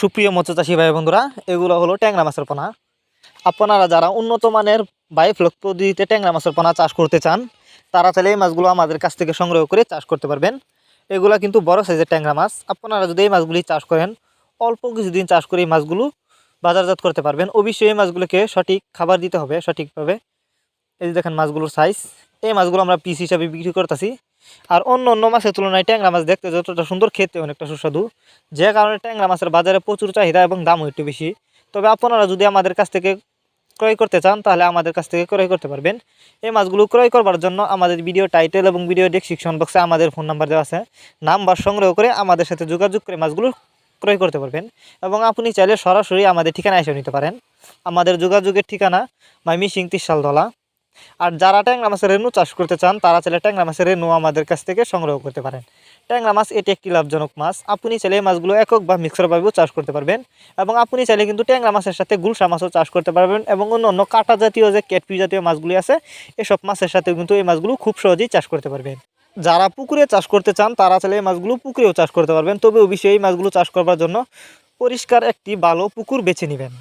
সুপ্রিয় মৎস্যচাষী ভাই বন্ধুরা, এগুলো হলো ট্যাংরা মাছের পোনা। আপনারা যারা উন্নত মানের বায়োফ্লক পদ্ধতিতে ট্যাংরা মাছের পোনা চাষ করতে চান, তারা চাইলে এই মাছগুলো আমাদের কাছ থেকে সংগ্রহ করে চাষ করতে পারবেন। এগুলো কিন্তু বড় সাইজের ট্যাংরা মাছ। আপনারা যদি এই মাছগুলি চাষ করেন, অল্প কিছুদিন চাষ করে এই মাছগুলো বাজারজাত করতে পারবেন। অবশ্যই এই মাছগুলোকে সঠিক খাবার দিতে হবে সঠিকভাবে। এই যে দেখেন মাছগুলোর সাইজ, এই মাছগুলো আমরা পিস হিসাবে বিক্রি করতেছি। আর অন্য অন্য মাছের তুলনায় ট্যাংরা মাছ দেখতে যতটা সুন্দর, খেতে অনেকটা সুস্বাদু, যে কারণে ট্যাংরা মাছের বাজারে প্রচুর চাহিদা এবং দামও একটু বেশি। তবে আপনারা যদি আমাদের কাছ থেকে ক্রয় করতে চান, তাহলে আমাদের কাছ থেকে ক্রয় করতে পারবেন। এই মাছগুলো ক্রয় করবার জন্য আমাদের ভিডিও টাইটেল এবং ভিডিও ডেসক্রিপশন বক্সে আমাদের ফোন নাম্বার দেওয়া আছে। নাম্বার সংগ্রহ করে আমাদের সাথে যোগাযোগ করে মাছগুলো ক্রয় করতে পারবেন। এবং আপনি চাইলে সরাসরি আমাদের ঠিকানা এসে নিতে পারেন। আমাদের যোগাযোগের ঠিকানা ময়মনসিংহ ত্রিশালতলা। আর যারা ট্যাংরা মাছের রেণু চাষ করতে চান, তারা চাইলে ট্যাংরা মাছের রেণু আমাদের কাছ থেকে সংগ্রহ করতে পারেন। ট্যাংরা মাছ এটি একটি লাভজনক মাছ। আপনি চাইলে এই মাছগুলো একক বা মিক্সরভাবেও চাষ করতে পারবেন। এবং আপনি চাইলে কিন্তু ট্যাংরা মাছের সাথে গুলশা মাছও চাষ করতে পারবেন। এবং অন্য অন্য কাঁটা জাতীয় যে ক্যাটফিশ জাতীয় মাছগুলি আছে, এসব মাছের সাথেও কিন্তু এই মাছগুলো খুব সহজেই চাষ করতে পারবেন। যারা পুকুরে চাষ করতে চান, তারা চাইলে এই মাছগুলো পুকুরেও চাষ করতে পারবেন। তবে অবশ্যই এই মাছগুলো চাষ করবার জন্য পরিষ্কার একটি ভালো পুকুর বেছে নেবেন।